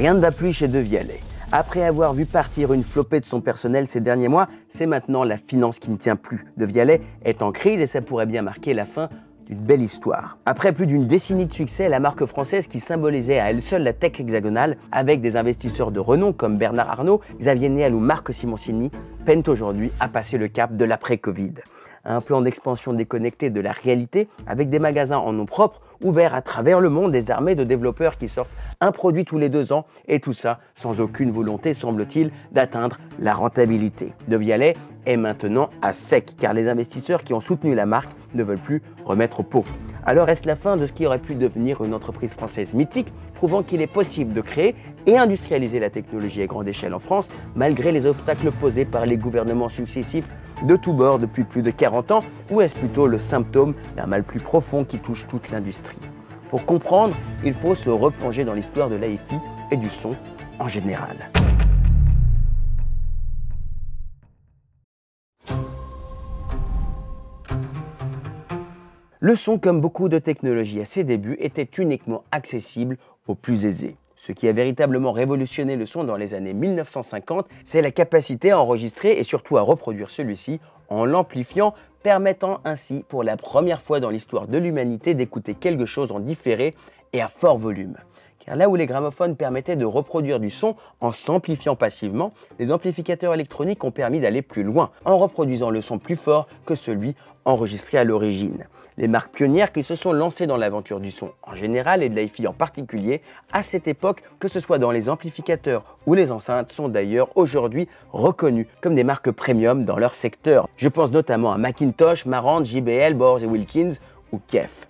Rien ne va plus chez De Vialet. Après avoir vu partir une flopée de son personnel ces derniers mois, c'est maintenant la finance qui ne tient plus. De Vialet est en crise et ça pourrait bien marquer la fin d'une belle histoire. Après plus d'une décennie de succès, la marque française qui symbolisait à elle seule la tech hexagonale, avec des investisseurs de renom comme Bernard Arnault, Xavier Niel ou Marc Simoncini, peinent aujourd'hui à passer le cap de l'après-Covid. Un plan d'expansion déconnecté de la réalité, avec des magasins en nom propre, ouverts à travers le monde, des armées de développeurs qui sortent un produit tous les 2 ans, et tout ça sans aucune volonté, semble-t-il, d'atteindre la rentabilité. De Vialet est maintenant à sec, car les investisseurs qui ont soutenu la marque ne veulent plus remettre au pot. Alors est-ce la fin de ce qui aurait pu devenir une entreprise française mythique, prouvant qu'il est possible de créer et industrialiser la technologie à grande échelle en France, malgré les obstacles posés par les gouvernements successifs de tous bords depuis plus de 40 ans, ou est-ce plutôt le symptôme d'un mal plus profond qui touche toute l'industrie? Pour comprendre, il faut se replonger dans l'histoire de l'AFI et du son en général. Le son, comme beaucoup de technologies à ses débuts, était uniquement accessible aux plus aisés. Ce qui a véritablement révolutionné le son dans les années 1950, c'est la capacité à enregistrer et surtout à reproduire celui-ci en l'amplifiant, permettant ainsi pour la première fois dans l'histoire de l'humanité d'écouter quelque chose en différé et à fort volume. Car là où les gramophones permettaient de reproduire du son en s'amplifiant passivement, les amplificateurs électroniques ont permis d'aller plus loin, en reproduisant le son plus fort que celui enregistré à l'origine. Les marques pionnières qui se sont lancées dans l'aventure du son en général et de l'hi-fi en particulier, à cette époque, que ce soit dans les amplificateurs ou les enceintes, sont d'ailleurs aujourd'hui reconnues comme des marques premium dans leur secteur. Je pense notamment à Macintosh, Marantz, JBL, Bose & Wilkins ou KEF.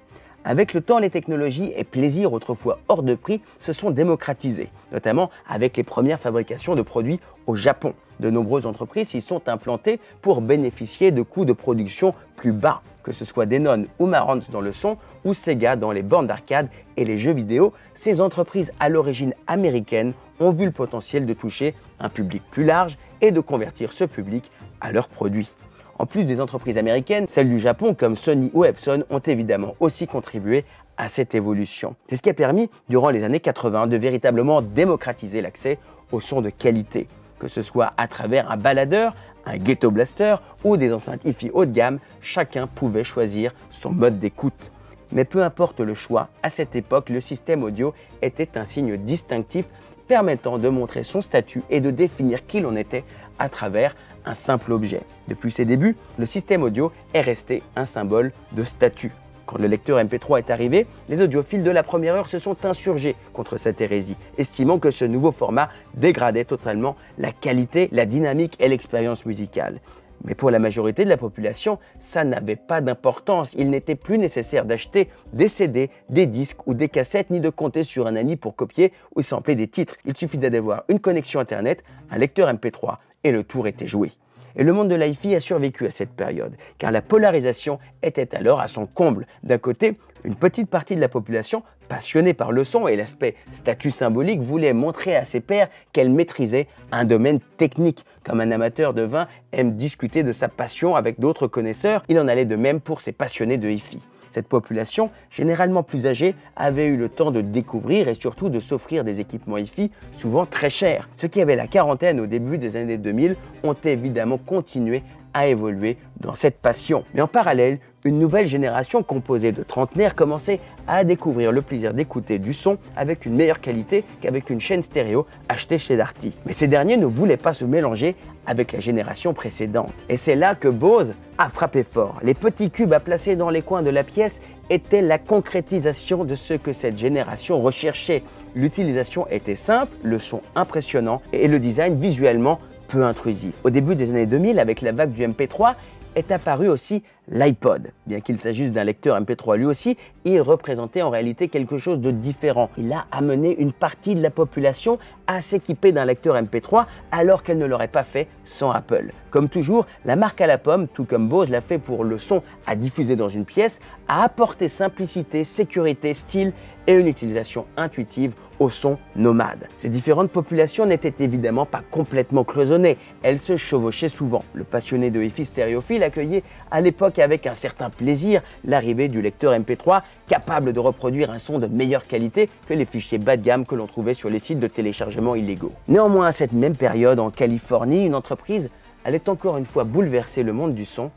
Avec le temps, les technologies et plaisirs autrefois hors de prix se sont démocratisés, notamment avec les premières fabrications de produits au Japon. De nombreuses entreprises s'y sont implantées pour bénéficier de coûts de production plus bas, que ce soit Denon ou Marantz dans le son ou Sega dans les bornes d'arcade et les jeux vidéo. Ces entreprises à l'origine américaine ont vu le potentiel de toucher un public plus large et de convertir ce public à leurs produits. En plus des entreprises américaines, celles du Japon comme Sony ou Epson ont évidemment aussi contribué à cette évolution. C'est ce qui a permis, durant les années 80, de véritablement démocratiser l'accès au son de qualité. Que ce soit à travers un baladeur, un ghetto blaster ou des enceintes hi-fi haut de gamme, chacun pouvait choisir son mode d'écoute. Mais peu importe le choix, à cette époque, le système audio était un signe distinctif permettant de montrer son statut et de définir qui l'on était à travers un simple objet. Depuis ses débuts, le système audio est resté un symbole de statut. Quand le lecteur MP3 est arrivé, les audiophiles de la première heure se sont insurgés contre cette hérésie, estimant que ce nouveau format dégradait totalement la qualité, la dynamique et l'expérience musicale. Mais pour la majorité de la population, ça n'avait pas d'importance. Il n'était plus nécessaire d'acheter des CD, des disques ou des cassettes, ni de compter sur un ami pour copier ou sampler des titres. Il suffisait d'avoir une connexion Internet, un lecteur MP3 et le tour était joué. Et le monde de l'hi-fi a survécu à cette période, car la polarisation était alors à son comble. D'un côté, une petite partie de la population, passionnée par le son et l'aspect statut symbolique, voulait montrer à ses pairs qu'elle maîtrisait un domaine technique. Comme un amateur de vin aime discuter de sa passion avec d'autres connaisseurs, il en allait de même pour ces passionnés de hi-fi. Cette population, généralement plus âgée, avait eu le temps de découvrir et surtout de s'offrir des équipements hi-fi souvent très chers. Ceux qui avaient la quarantaine au début des années 2000 ont évidemment continué à évoluer dans cette passion. Mais en parallèle, une nouvelle génération composée de trentenaires commençait à découvrir le plaisir d'écouter du son avec une meilleure qualité qu'avec une chaîne stéréo achetée chez Darty. Mais ces derniers ne voulaient pas se mélanger avec la génération précédente. Et c'est là que Bose a frappé fort. Les petits cubes à placer dans les coins de la pièce étaient la concrétisation de ce que cette génération recherchait. L'utilisation était simple, le son impressionnant et le design visuellement peu intrusif. Au début des années 2000, avec la vague du MP3, est apparu aussi l'iPod. Bien qu'il s'agisse d'un lecteur MP3 lui aussi, il représentait en réalité quelque chose de différent. Il a amené une partie de la population à s'équiper d'un lecteur MP3 alors qu'elle ne l'aurait pas fait sans Apple. Comme toujours, la marque à la pomme, tout comme Bose l'a fait pour le son à diffuser dans une pièce, a apporté simplicité, sécurité, style et une utilisation intuitive au son nomade. Ces différentes populations n'étaient évidemment pas complètement cloisonnées, elles se chevauchaient souvent. Le passionné de hi-fi stéréophile accueillait à l'époque avec un certain plaisir l'arrivée du lecteur MP3 capable de reproduire un son de meilleure qualité que les fichiers bas de gamme que l'on trouvait sur les sites de téléchargement illégaux. Néanmoins, à cette même période, en Californie, une entreprise allait encore une fois bouleverser le monde du son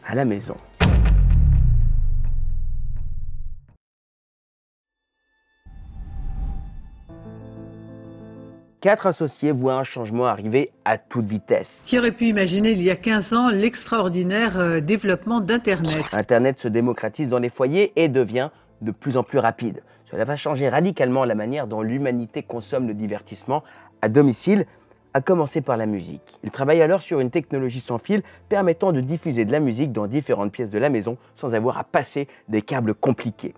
à la maison. Quatre associés voient un changement arriver à toute vitesse. Qui aurait pu imaginer il y a 15 ans l'extraordinaire développement d'Internet? Internet se démocratise dans les foyers et devient de plus en plus rapide. Cela va changer radicalement la manière dont l'humanité consomme le divertissement à domicile, à commencer par la musique. Il travaille alors sur une technologie sans fil permettant de diffuser de la musique dans différentes pièces de la maison sans avoir à passer des câbles compliqués.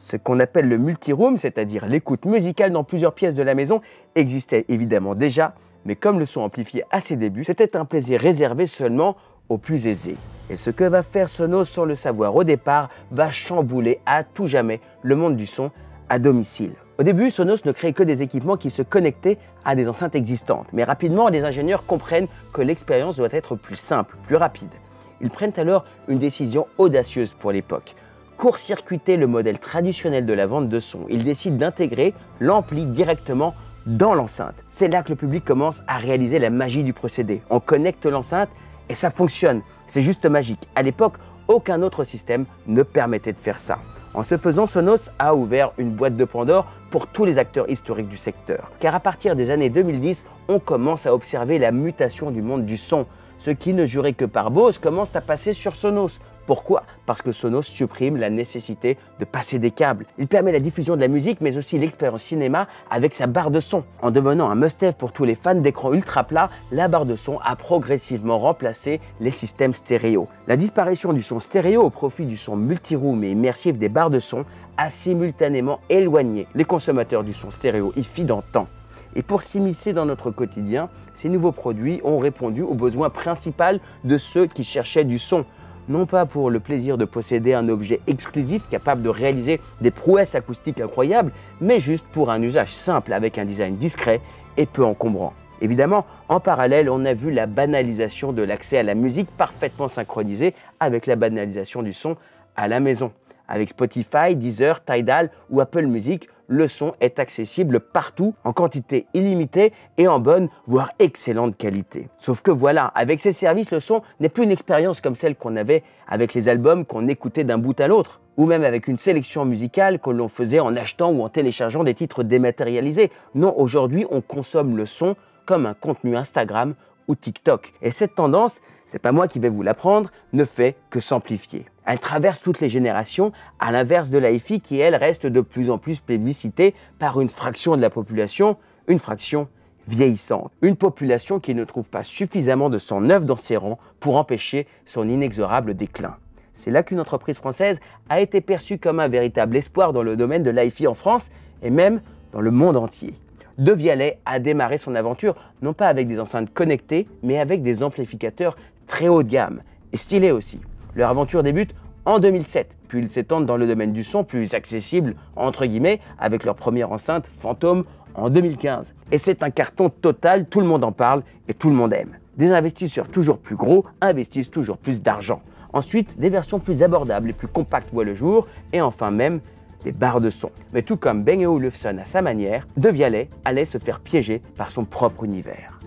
Ce qu'on appelle le multiroom, c'est-à-dire l'écoute musicale dans plusieurs pièces de la maison, existait évidemment déjà, mais comme le son amplifié à ses débuts, c'était un plaisir réservé seulement aux plus aisés. Et ce que va faire Sonos sans le savoir au départ, va chambouler à tout jamais le monde du son à domicile. Au début, Sonos ne crée que des équipements qui se connectaient à des enceintes existantes, mais rapidement, les ingénieurs comprennent que l'expérience doit être plus simple, plus rapide. Ils prennent alors une décision audacieuse pour l'époque. Court-circuiter le modèle traditionnel de la vente de son. Ils décident d'intégrer l'ampli directement dans l'enceinte. C'est là que le public commence à réaliser la magie du procédé. On connecte l'enceinte et ça fonctionne. C'est juste magique. À l'époque, aucun autre système ne permettait de faire ça. En ce faisant, Sonos a ouvert une boîte de Pandore pour tous les acteurs historiques du secteur. Car à partir des années 2010, on commence à observer la mutation du monde du son. Ceux qui ne juraient que par Bose commencent à passer sur Sonos. Pourquoi? Parce que Sonos supprime la nécessité de passer des câbles. Il permet la diffusion de la musique, mais aussi l'expérience cinéma avec sa barre de son. En devenant un must-have pour tous les fans d'écran ultra plat, la barre de son a progressivement remplacé les systèmes stéréo. La disparition du son stéréo au profit du son multiroom et immersif des barres de son a simultanément éloigné les consommateurs du son stéréo hi-fi d'antan. Et pour s'immiscer dans notre quotidien, ces nouveaux produits ont répondu aux besoins principaux de ceux qui cherchaient du son. Non pas pour le plaisir de posséder un objet exclusif capable de réaliser des prouesses acoustiques incroyables, mais juste pour un usage simple avec un design discret et peu encombrant. Évidemment, en parallèle, on a vu la banalisation de l'accès à la musique parfaitement synchronisée avec la banalisation du son à la maison. Avec Spotify, Deezer, Tidal ou Apple Music, le son est accessible partout, en quantité illimitée et en bonne, voire excellente qualité. Sauf que voilà, avec ces services, le son n'est plus une expérience comme celle qu'on avait avec les albums qu'on écoutait d'un bout à l'autre, ou même avec une sélection musicale que l'on faisait en achetant ou en téléchargeant des titres dématérialisés. Non, aujourd'hui, on consomme le son comme un contenu Instagram ou TikTok. Et cette tendance, c'est pas moi qui vais vous l'apprendre, ne fait que s'amplifier. Elle traverse toutes les générations, à l'inverse de la hi-fi qui, elle, reste de plus en plus plébiscitée par une fraction de la population, une fraction vieillissante. Une population qui ne trouve pas suffisamment de sang neuf dans ses rangs pour empêcher son inexorable déclin. C'est là qu'une entreprise française a été perçue comme un véritable espoir dans le domaine de l'hi-fi en France et même dans le monde entier. De Vialet a démarré son aventure non pas avec des enceintes connectées, mais avec des amplificateurs très haut de gamme et stylés aussi. Leur aventure débute en 2007, puis ils s'étendent dans le domaine du son plus accessible, entre guillemets, avec leur première enceinte Phantom en 2015. Et c'est un carton total, tout le monde en parle et tout le monde aime. Des investisseurs toujours plus gros investissent toujours plus d'argent. Ensuite, des versions plus abordables et plus compactes voient le jour, et enfin même des barres de son. Mais tout comme Bang & Olufsen à sa manière, De Vialet allait se faire piéger par son propre univers.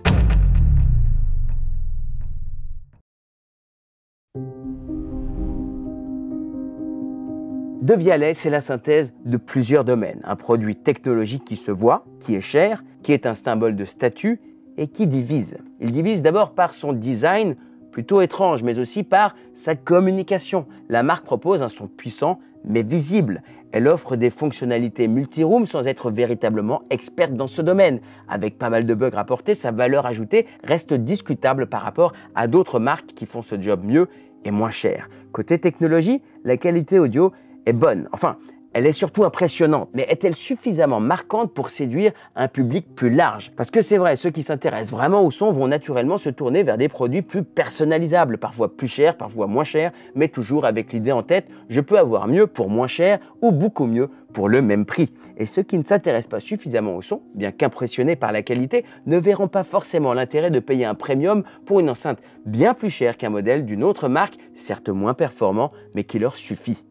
De Vialet, c'est la synthèse de plusieurs domaines. Un produit technologique qui se voit, qui est cher, qui est un symbole de statut et qui divise. Il divise d'abord par son design plutôt étrange, mais aussi par sa communication. La marque propose un son puissant mais visible. Elle offre des fonctionnalités multiroom sans être véritablement experte dans ce domaine. Avec pas mal de bugs rapportés, sa valeur ajoutée reste discutable par rapport à d'autres marques qui font ce job mieux et moins cher. Côté technologie, la qualité audio est bonne. Enfin, Elle est surtout impressionnante, mais est-elle suffisamment marquante pour séduire un public plus large? Parce que c'est vrai, ceux qui s'intéressent vraiment au son vont naturellement se tourner vers des produits plus personnalisables, parfois plus chers, parfois moins chers, mais toujours avec l'idée en tête, je peux avoir mieux pour moins cher ou beaucoup mieux pour le même prix. Et ceux qui ne s'intéressent pas suffisamment au son, bien qu'impressionnés par la qualité, ne verront pas forcément l'intérêt de payer un premium pour une enceinte bien plus chère qu'un modèle d'une autre marque, certes moins performant, mais qui leur suffit.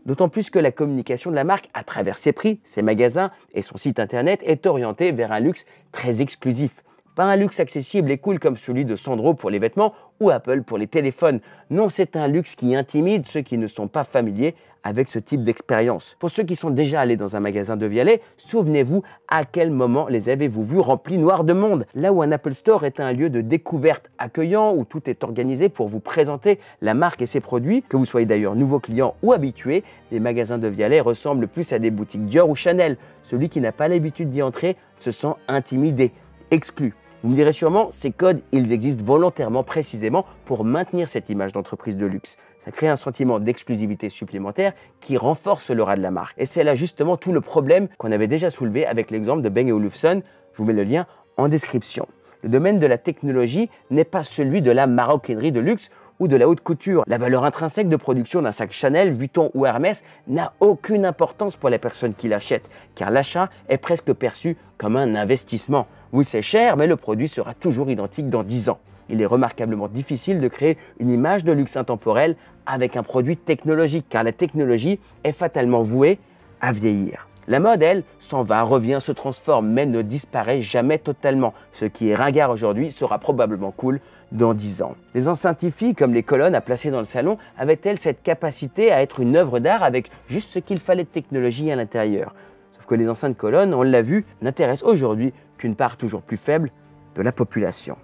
D'autant plus que la communication de la marque à travers ses prix, ses magasins et son site internet est orientée vers un luxe très exclusif. Pas un luxe accessible et cool comme celui de Sandro pour les vêtements ou Apple pour les téléphones. Non, c'est un luxe qui intimide ceux qui ne sont pas familiers avec ce type d'expérience. Pour ceux qui sont déjà allés dans un magasin de Vialet, souvenez-vous à quel moment les avez-vous vus remplis noir de monde? Là où un Apple Store est un lieu de découverte accueillant, où tout est organisé pour vous présenter la marque et ses produits, que vous soyez d'ailleurs nouveau client ou habitué, les magasins de Vialet ressemblent plus à des boutiques Dior ou Chanel. Celui qui n'a pas l'habitude d'y entrer se sent intimidé, exclu. Vous me direz sûrement, ces codes, ils existent volontairement précisément pour maintenir cette image d'entreprise de luxe. Ça crée un sentiment d'exclusivité supplémentaire qui renforce l'aura de la marque. Et c'est là justement tout le problème qu'on avait déjà soulevé avec l'exemple de Bang & Olufsen. Je vous mets le lien en description. Le domaine de la technologie n'est pas celui de la maroquinerie de luxe ou de la haute couture. La valeur intrinsèque de production d'un sac Chanel, Vuitton ou Hermès n'a aucune importance pour la personne qui l'achète, car l'achat est presque perçu comme un investissement. Oui, c'est cher, mais le produit sera toujours identique dans 10 ans. Il est remarquablement difficile de créer une image de luxe intemporel avec un produit technologique, car la technologie est fatalement vouée à vieillir. La mode, elle, s'en va, revient, se transforme, mais ne disparaît jamais totalement. Ce qui est ringard aujourd'hui sera probablement cool dans 10 ans. Les enceintes hi-fi, comme les colonnes à placer dans le salon, avaient-elles cette capacité à être une œuvre d'art avec juste ce qu'il fallait de technologie à l'intérieur? Sauf que les enceintes colonnes, on l'a vu, n'intéressent aujourd'hui qu'une part toujours plus faible de la population.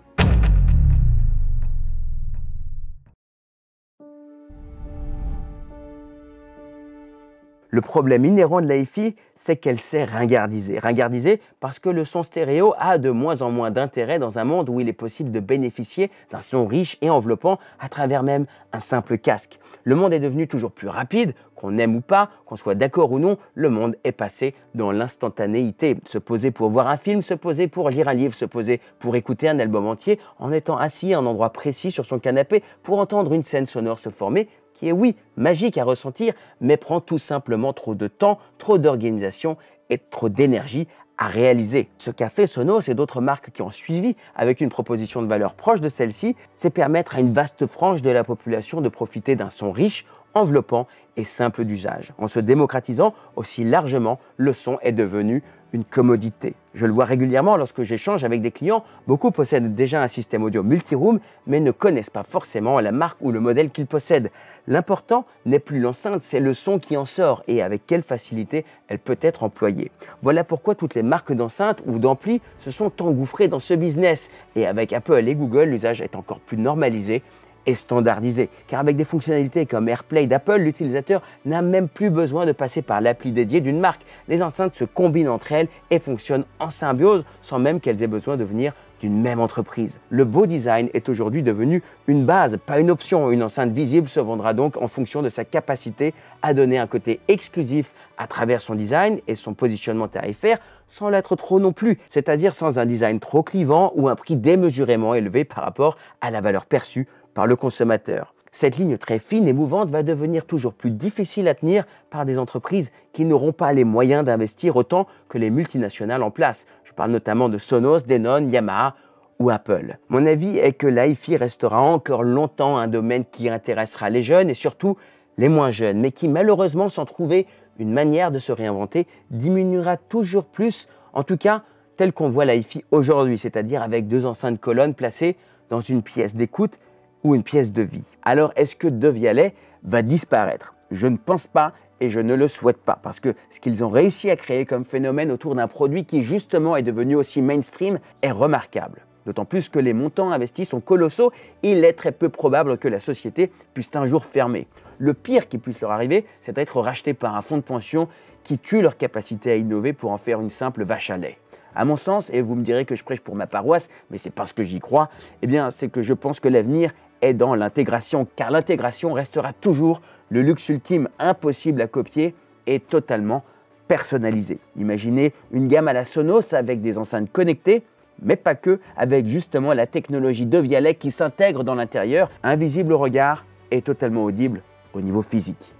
Le problème inhérent de la hi-fi, c'est qu'elle s'est ringardisée. Ringardisée parce que le son stéréo a de moins en moins d'intérêt dans un monde où il est possible de bénéficier d'un son riche et enveloppant à travers même un simple casque. Le monde est devenu toujours plus rapide, qu'on aime ou pas, qu'on soit d'accord ou non, le monde est passé dans l'instantanéité. Se poser pour voir un film, se poser pour lire un livre, se poser pour écouter un album entier en étant assis à un endroit précis sur son canapé pour entendre une scène sonore se former, qui est oui, magique à ressentir, mais prend tout simplement trop de temps, trop d'organisation et trop d'énergie à réaliser. Ce qu'a fait Sonos et d'autres marques qui ont suivi avec une proposition de valeur proche de celle-ci, c'est permettre à une vaste frange de la population de profiter d'un son riche, enveloppant et simple d'usage. En se démocratisant aussi largement, le son est devenu une commodité. Je le vois régulièrement lorsque j'échange avec des clients, beaucoup possèdent déjà un système audio multi-room, mais ne connaissent pas forcément la marque ou le modèle qu'ils possèdent. L'important n'est plus l'enceinte, c'est le son qui en sort et avec quelle facilité elle peut être employée. Voilà pourquoi toutes les marques d'enceintes ou d'amplis se sont engouffrées dans ce business. Et avec Apple et Google, l'usage est encore plus normalisé et standardisé. Car avec des fonctionnalités comme AirPlay d'Apple, l'utilisateur n'a même plus besoin de passer par l'appli dédiée d'une marque. Les enceintes se combinent entre elles et fonctionnent en symbiose sans même qu'elles aient besoin de venir d'une même entreprise. Le beau design est aujourd'hui devenu une base, pas une option. Une enceinte visible se vendra donc en fonction de sa capacité à donner un côté exclusif à travers son design et son positionnement tarifaire, sans l'être trop non plus, c'est-à-dire sans un design trop clivant ou un prix démesurément élevé par rapport à la valeur perçue par le consommateur. Cette ligne très fine et mouvante va devenir toujours plus difficile à tenir par des entreprises qui n'auront pas les moyens d'investir autant que les multinationales en place. Je parle notamment de Sonos, Denon, Yamaha ou Apple. Mon avis est que la hi-fi restera encore longtemps un domaine qui intéressera les jeunes et surtout les moins jeunes, mais qui malheureusement, sans trouver une manière de se réinventer, diminuera toujours plus, en tout cas tel qu'on voit la hi-fi aujourd'hui, c'est-à-dire avec deux enceintes colonnes placées dans une pièce d'écoute ou une pièce de vie. Alors, est-ce que De Vialet va disparaître? Je ne pense pas et je ne le souhaite pas, parce que ce qu'ils ont réussi à créer comme phénomène autour d'un produit qui justement est devenu aussi mainstream est remarquable. D'autant plus que les montants investis sont colossaux, il est très peu probable que la société puisse un jour fermer. Le pire qui puisse leur arriver, c'est d'être racheté par un fonds de pension qui tue leur capacité à innover pour en faire une simple vache à lait. À mon sens, et vous me direz que je prêche pour ma paroisse, mais c'est parce que j'y crois, eh bien c'est que je pense que l'avenir est dans l'intégration, car l'intégration restera toujours le luxe ultime impossible à copier est totalement personnalisée. Imaginez une gamme à la Sonos avec des enceintes connectées, mais pas que, avec justement la technologie de Vialec qui s'intègre dans l'intérieur, invisible au regard et totalement audible au niveau physique.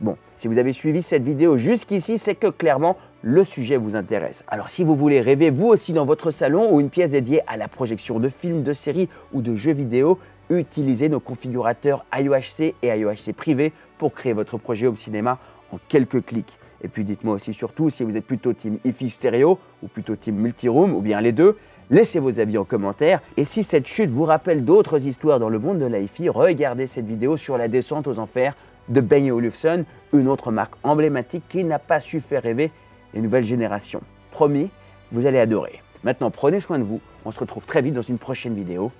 Bon, si vous avez suivi cette vidéo jusqu'ici, c'est que clairement le sujet vous intéresse. Alors si vous voulez rêver vous aussi dans votre salon ou une pièce dédiée à la projection de films, de séries ou de jeux vidéo, utilisez nos configurateurs IOHC et IOHC privé pour créer votre projet home cinéma en quelques clics. Et puis dites-moi aussi surtout si vous êtes plutôt team hi-fi stéréo ou plutôt team multiroom ou bien les deux. Laissez vos avis en commentaire. Et si cette chute vous rappelle d'autres histoires dans le monde de la hi-fi, regardez cette vidéo sur la descente aux enfers de Bang & Olufsen, une autre marque emblématique qui n'a pas su faire rêver les nouvelles générations. Promis, vous allez adorer. Maintenant, prenez soin de vous. On se retrouve très vite dans une prochaine vidéo.